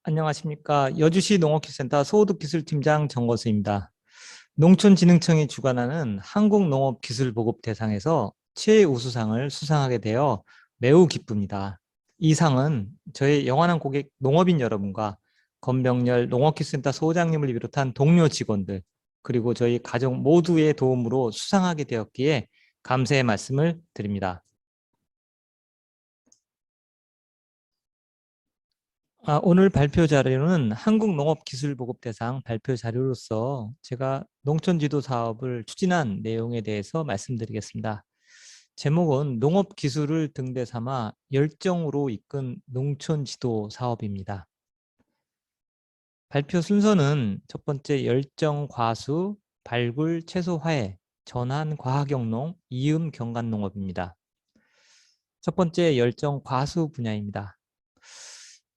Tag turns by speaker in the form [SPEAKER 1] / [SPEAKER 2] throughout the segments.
[SPEAKER 1] 안녕하십니까. 여주시 농업기술센터 소득기술팀장 정거수입니다. 농촌진흥청이 주관하는 한국농업기술보급대상에서 최우수상을 수상하게 되어 매우 기쁩니다. 이 상은 저희 영원한 고객 농업인 여러분과 건병열 농업기술센터 소장님을 비롯한 동료 직원들 그리고 저희 가족 모두의 도움으로 수상하게 되었기에 감사의 말씀을 드립니다. 오늘 발표 자료는 한국농업기술보급대상 발표 자료로서 제가 농촌지도 사업을 추진한 내용에 대해서 말씀드리겠습니다. 제목은 농업기술을 등대 삼아 열정으로 이끈 농촌지도 사업입니다. 발표 순서는 첫 번째 열정 과수, 발굴 채소 화해, 전환 과학영농, 이음 경관농업입니다. 첫 번째 열정 과수 분야입니다.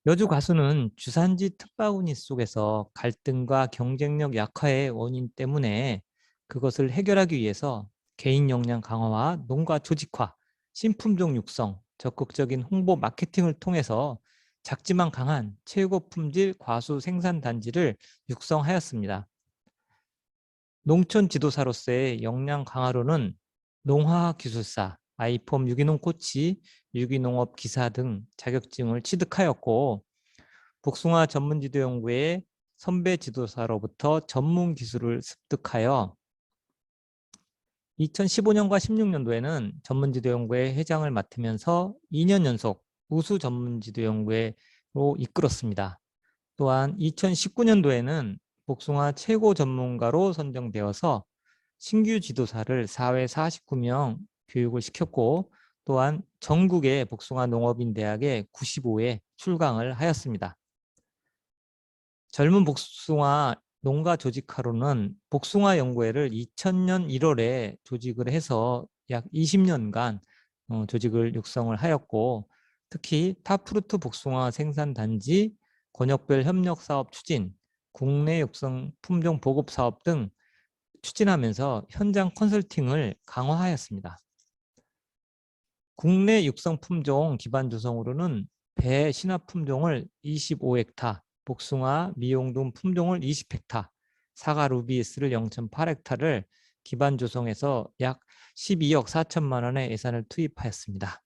[SPEAKER 1] 여주 과수는 주산지 특바구니 속에서 갈등과 경쟁력 약화의 원인 때문에 그것을 해결하기 위해서 개인 역량 강화와 농가 조직화, 신품종 육성, 적극적인 홍보 마케팅을 통해서 작지만 강한 최고 품질 과수 생산 단지를 육성하였습니다. 농촌 지도사로서의 역량 강화로는 농화학 기술사, 아이폼 유기농 코치, 유기농업 기사 등 자격증을 취득하였고 복숭아 전문지도연구회 선배 지도사로부터 전문 기술을 습득하여 2015년과 16년도에는 전문지도연구회 회장을 맡으면서 2년 연속 우수 전문지도연구회로 이끌었습니다. 또한 2019년도에는 복숭아 최고 전문가로 선정되어서 신규 지도사를 4회 49명 교육을 시켰고 또한 전국의 복숭아 농업인 대학에 95회 출강을 하였습니다. 젊은 복숭아 농가 조직화로는 복숭아 연구회를 2000년 1월에 조직을 해서 약 20년간 조직을 육성을 하였고 특히 타프루트 복숭아 생산 단지, 권역별 협력 사업 추진, 국내 육성 품종 보급 사업 등 추진하면서 현장 컨설팅을 강화하였습니다. 국내 육성 품종 기반 조성으로는 배 신화 품종을 25헥타, 복숭아, 미용둔 품종을 20헥타, 사과 루비스를 0.8헥타를 기반 조성해서 약 12억 4천만 원의 예산을 투입하였습니다.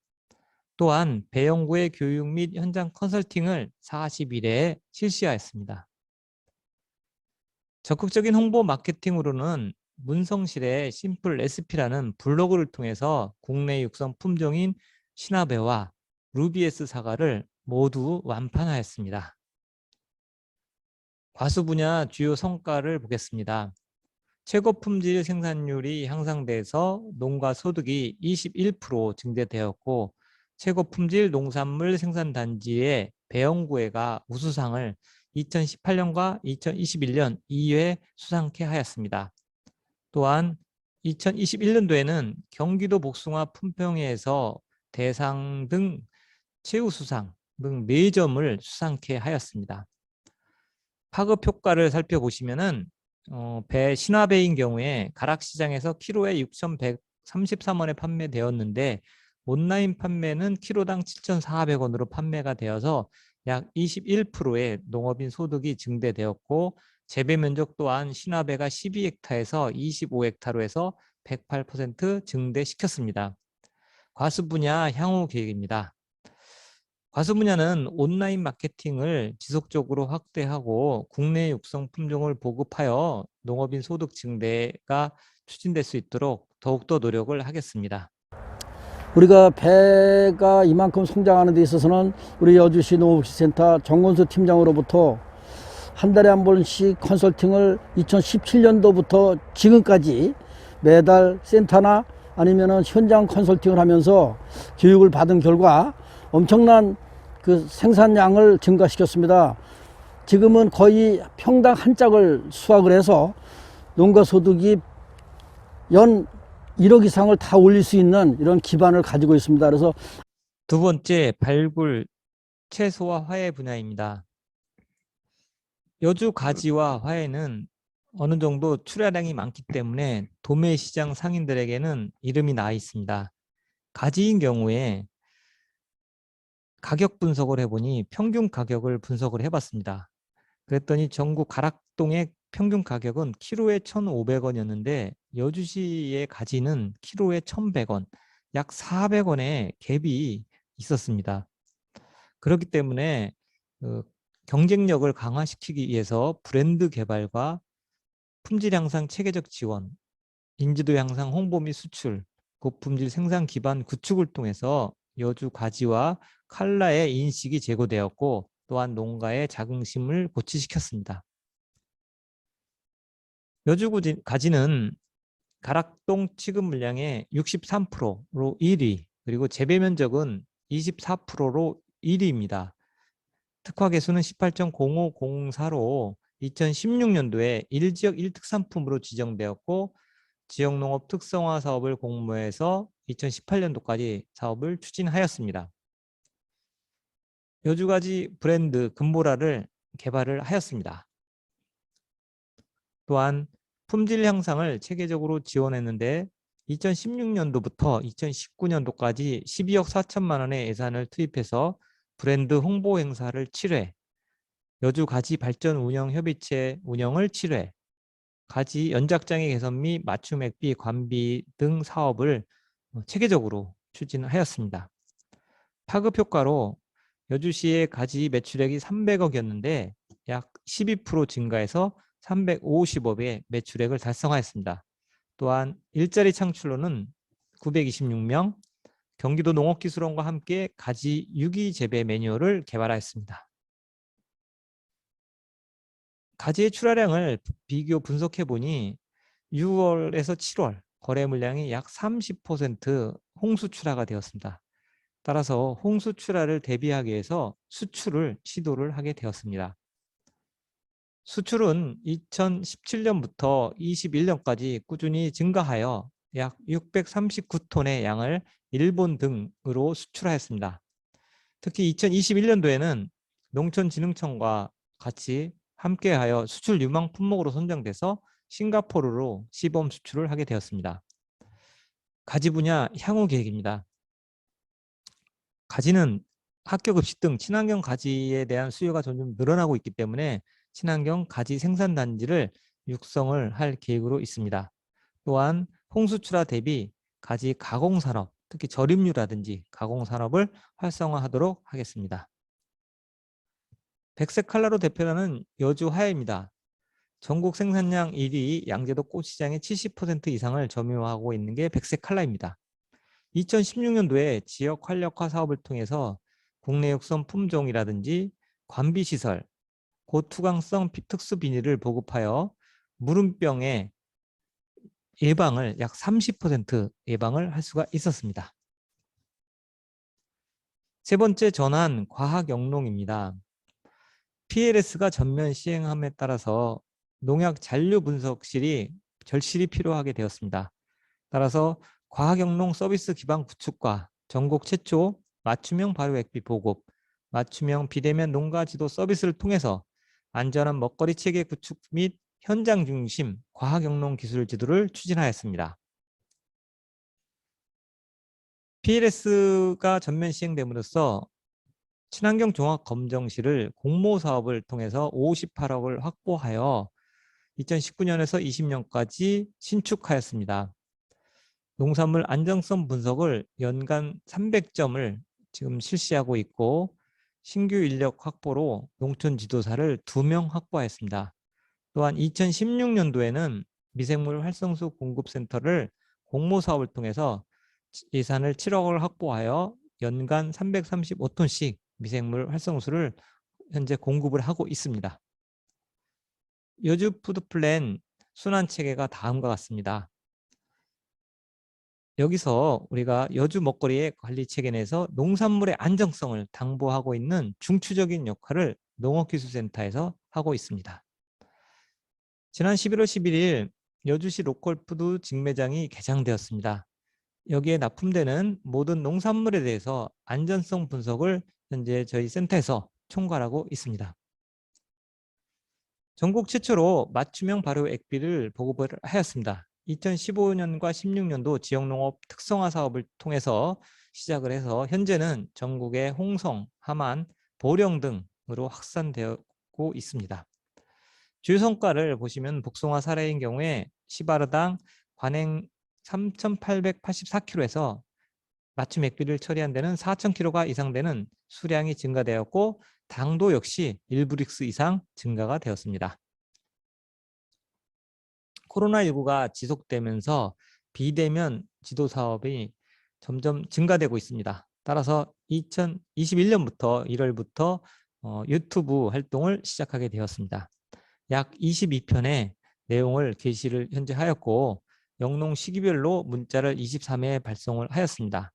[SPEAKER 1] 또한 배연구의 교육 및 현장 컨설팅을 40일에 실시하였습니다. 적극적인 홍보 마케팅으로는 문성실의 심플 레시피라는 블로그를 통해서 국내 육성 품종인 신화배와 루비에스 사과를 모두 완판하였습니다. 과수 분야 주요 성과를 보겠습니다. 최고 품질 생산률이 향상돼서 농가 소득이 21% 증대되었고 최고 품질 농산물 생산단지의 배영구회가 우수상을 2018년과 2021년 2회 수상케 하였습니다. 또한 2021년도에는 경기도 복숭아 품평회에서 대상 등 최우수상 등 4점을 수상케 하였습니다. 파급 효과를 살펴보시면은 배 신화배인 경우에 가락시장에서 키로에 6,133원에 판매되었는데 온라인 판매는 키로당 7,400원으로 판매가 되어서 약 21%의 농업인 소득이 증대되었고 재배 면적 또한 신화배가 12헥타에서 25헥타로 해서 108% 증대시켰습니다. 과수 분야 향후 계획입니다. 과수 분야는 온라인 마케팅을 지속적으로 확대하고 국내 육성 품종을 보급하여 농업인 소득 증대가 추진될 수 있도록 더욱더 노력을 하겠습니다.
[SPEAKER 2] 우리가 배가 이만큼 성장하는 데 있어서는 우리 여주시 농업기술센터 정건수 팀장으로부터 한 달에 한 번씩 컨설팅을 2017년도부터 지금까지 매달 센터나 아니면은 현장 컨설팅을 하면서 교육을 받은 결과 엄청난 그 생산량을 증가시켰습니다. 지금은 거의 평당 한 짝을 수확을 해서 농가 소득이 연 1억 이상을 다 올릴 수 있는 이런 기반을 가지고 있습니다. 그래서
[SPEAKER 1] 두 번째, 발굴, 채소와 화해 분야입니다. 여주 가지와 화해는 어느 정도 출하량이 많기 때문에 도매 시장 상인들에게는 이름이 나 있습니다. 가지인 경우에 가격 분석을 해보니 평균 가격을 분석을 해봤습니다. 그랬더니 전국 가락동의 평균 가격은 키로에 1,500원이었는데 여주시의 가지는 키로에 1,100원, 약 400원의 갭이 있었습니다. 그렇기 때문에 그 경쟁력을 강화시키기 위해서 브랜드 개발과 품질 향상 체계적 지원, 인지도 향상 홍보 및 수출, 고품질 생산 기반 구축을 통해서 여주 가지와 칼라의 인식이 제고되었고 또한 농가의 자긍심을 고취시켰습니다. 여주 가지는 가락동 취급 물량의 63%로 1위, 그리고 재배 면적은 24%로 1위입니다. 특화 개수는 18.0504로 2016년도에 1지역 1특산품으로 지정되었고 지역농업 특성화 사업을 공모해서 2018년도까지 사업을 추진하였습니다. 여주가지 브랜드 금보라를 개발을 하였습니다. 또한 품질 향상을 체계적으로 지원했는데 2016년도부터 2019년도까지 12억 4천만 원의 예산을 투입해서 브랜드 홍보 행사를 7회, 여주 가지 발전 운영 협의체 운영을 7회, 가지 연작장애 개선 및 맞춤 액비 관비 등 사업을 체계적으로 추진하였습니다. 파급 효과로 여주시의 가지 매출액이 300억이었는데 약 12% 증가해서 350억의 매출액을 달성하였습니다. 또한 일자리 창출로는 926명, 경기도 농업기술원과 함께 가지 유기 재배 매뉴얼을 개발하였습니다. 가지의 출하량을 비교 분석해 보니 6월에서 7월 거래 물량이 약 30% 홍수 출하가 되었습니다. 따라서 홍수 출하를 대비하기 위해서 수출을 시도를 하게 되었습니다. 수출은 2017년부터 21년까지 꾸준히 증가하여 약 639톤의 양을 일본 등으로 수출하였습니다. 특히 2021년도에는 농촌진흥청과 같이 함께하여 수출 유망 품목으로 선정돼서 싱가포르로 시범 수출을 하게 되었습니다. 가지 분야 향후 계획입니다. 가지는 학교 급식 등 친환경 가지에 대한 수요가 점점 늘어나고 있기 때문에 친환경 가지 생산단지를 육성을 할 계획으로 있습니다. 또한 홍수출하 대비 가지 가공산업, 특히 절임류라든지 가공산업을 활성화하도록 하겠습니다. 백색 칼라로 대표하는 여주 하야입니다. 전국 생산량 1위 양재도 꽃시장의 70% 이상을 점유하고 있는 게 백색 칼라입니다. 2016년도에 지역 활력화 사업을 통해서 국내 육성 품종이라든지 관비시설, 고투광성 특수 비닐을 보급하여 무름병의 예방을 약 30% 예방을 할 수가 있었습니다. 세 번째 전환 과학 영농입니다. PLS가 전면 시행함에 따라서 농약 잔류 분석실이 절실히 필요하게 되었습니다. 따라서 과학영농 서비스 기반 구축과 전국 최초 맞춤형 발효액비 보급, 맞춤형 비대면 농가 지도 서비스를 통해서 안전한 먹거리 체계 구축 및 현장 중심 과학영농 기술 지도를 추진하였습니다. PLS가 전면 시행됨으로써 친환경 종합 검정실을 공모 사업을 통해서 58억을 확보하여 2019년에서 20년까지 신축하였습니다. 농산물 안정성 분석을 연간 300점을 지금 실시하고 있고 신규 인력 확보로 농촌 지도사를 2명 확보하였습니다. 또한 2016년도에는 미생물 활성수 공급센터를 공모 사업을 통해서 예산을 7억을 확보하여 연간 335톤씩 미생물 활성수를 현재 공급을 하고 있습니다. 여주 푸드플랜 순환 체계가 다음과 같습니다. 여기서 우리가 여주 먹거리의 관리 체계 내에서 농산물의 안정성을 당보하고 있는 중추적인 역할을 농업기술센터에서 하고 있습니다. 지난 11월 11일 여주시 로컬푸드 직매장이 개장되었습니다. 여기에 납품되는 모든 농산물에 대해서 안전성 분석을 현재 저희 센터에서 총괄하고 있습니다. 전국 최초로 맞춤형 발효 액비를 보급을 하였습니다. 2015년과 16년도 지역농업 특성화 사업을 통해서 시작을 해서 현재는 전국의 홍성, 함안, 보령 등으로 확산되고 있습니다. 주요 성과를 보시면 복숭아 사례인 경우에 시바르당 관행 3,884kg에서 맞춤 액비를 처리한 데는 4,000kg 이상 되는 수량이 증가되었고 당도 역시 1브릭스 이상 증가가 되었습니다. 코로나19가 지속되면서 비대면 지도 사업이 점점 증가되고 있습니다. 따라서 2021년부터 1월부터 유튜브 활동을 시작하게 되었습니다. 약 22편의 내용을 게시를 현재 하였고 영농 시기별로 문자를 23회 발송을 하였습니다.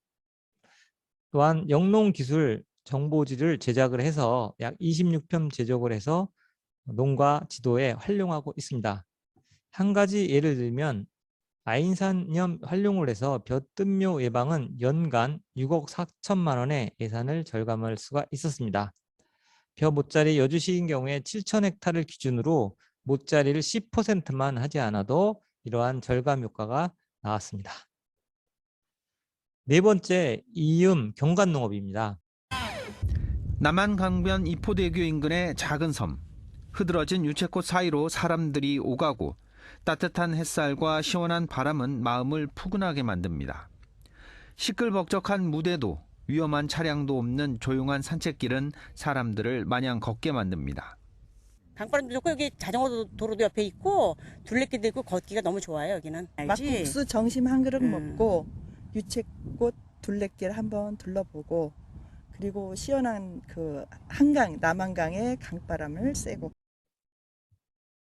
[SPEAKER 1] 또한 영농기술 정보지를 제작을 해서 약 26편 제작을 해서 농가 지도에 활용하고 있습니다. 한 가지 예를 들면 아인산염 활용을 해서 벼뜸묘 예방은 연간 6억 4천만 원의 예산을 절감할 수가 있었습니다. 벼 모짜리 여주시인 경우에 7,000헥타를 기준으로 모짜리를 10%만 하지 않아도 이러한 절감 효과가 나왔습니다. 네 번째, 이음 경관농업입니다.
[SPEAKER 3] 남한 강변 이포대교 인근의 작은 섬. 흐드러진 유채꽃 사이로 사람들이 오가고 따뜻한 햇살과 시원한 바람은 마음을 푸근하게 만듭니다. 시끌벅적한 무대도 위험한 차량도 없는 조용한 산책길은 사람들을 마냥 걷게 만듭니다.
[SPEAKER 4] 강바람도 좋고 여기 자전거 도로도 옆에 있고 둘레길도 있고 걷기가 너무 좋아요. 여기는. 알지?
[SPEAKER 5] 막국수 점심 한 그릇 먹고 유채꽃 둘레길 한번 둘러보고 그리고 시원한 그 한강 남한강의 강바람을 쐬고.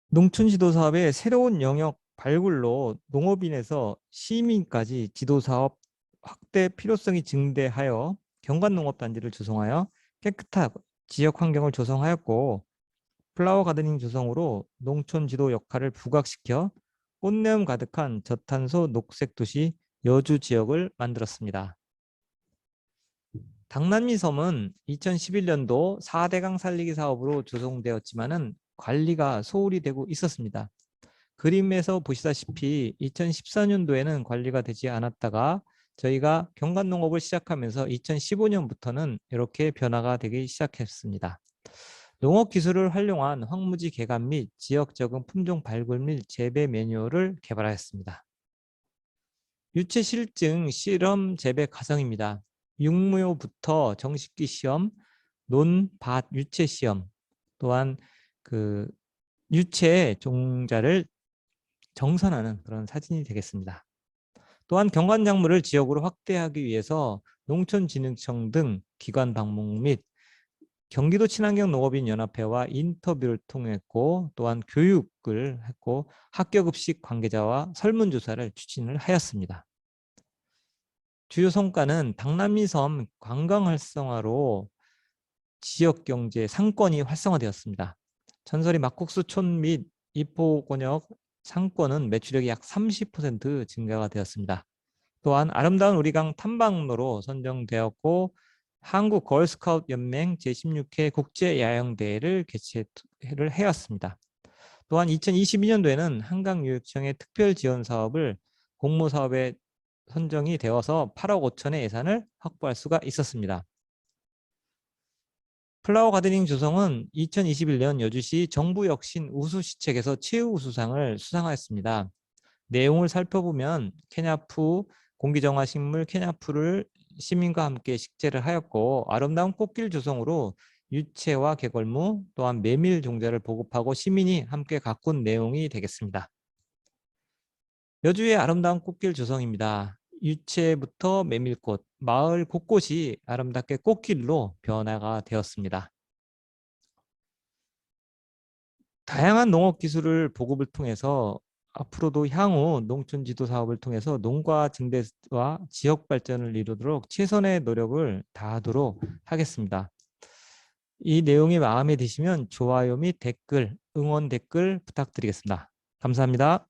[SPEAKER 1] 농촌 지도 사업의 새로운 영역 발굴로 농업인에서 시민까지 지도 사업 확대 필요성이 증대하여 경관농업단지를 조성하여 깨끗한 지역 환경을 조성하였고 플라워 가드닝 조성으로 농촌 지도 역할을 부각시켜 꽃내음 가득한 저탄소 녹색 도시 여주 지역을 만들었습니다. 당남리 섬은 2011년도 4대강 살리기 사업으로 조성되었지만은 관리가 소홀히 되고 있었습니다. 그림에서 보시다시피 2014년도에는 관리가 되지 않았다가 저희가 경관농업을 시작하면서 2015년부터는 이렇게 변화가 되기 시작했습니다. 농업 기술을 활용한 황무지 개간 및 지역 적응 품종 발굴 및 재배 매뉴얼을 개발하였습니다. 유채 실증 실험 재배 과정입니다. 육묘부터 정식기 시험, 논, 밭, 유채 시험, 또한 그 유채 종자를 정선하는 그런 사진이 되겠습니다. 또한 경관작물을 지역으로 확대하기 위해서 농촌진흥청 등 기관 방문 및 경기도 친환경 농업인 연합회와 인터뷰를 통했고 또한 교육을 했고 학교급식 관계자와 설문조사를 추진을 하였습니다. 주요 성과는 당남리섬 관광 활성화로 지역 경제 상권이 활성화되었습니다. 전설이 막국수촌 및 이포권역 상권은 매출액이 약 30% 증가가 되었습니다. 또한 아름다운 우리강 탐방로로 선정되었고 한국 걸스카우트 연맹 제16회 국제야영대회를 개최를 해왔습니다. 또한 2022년도에는 한강유역청의 특별지원사업을 공모사업에 선정이 되어서 8억 5천의 예산을 확보할 수가 있었습니다. 플라워 가드닝 조성은 2021년 여주시 정부혁신 우수시책에서 최우수상을 수상하였습니다. 내용을 살펴보면 케냐프, 공기정화 식물 케냐프를 시민과 함께 식재를 하였고 아름다운 꽃길 조성으로 유채와 개걸무 또한 메밀 종자를 보급하고 시민이 함께 가꾼 내용이 되겠습니다. 여주의 아름다운 꽃길 조성입니다. 유채부터 메밀꽃, 마을 곳곳이 아름답게 꽃길로 변화가 되었습니다. 다양한 농업 기술을 보급을 통해서 앞으로도 향후 농촌 지도 사업을 통해서 농가 증대와 지역 발전을 이루도록 최선의 노력을 다하도록 하겠습니다. 이 내용이 마음에 드시면 좋아요 및 댓글, 응원 댓글 부탁드리겠습니다. 감사합니다.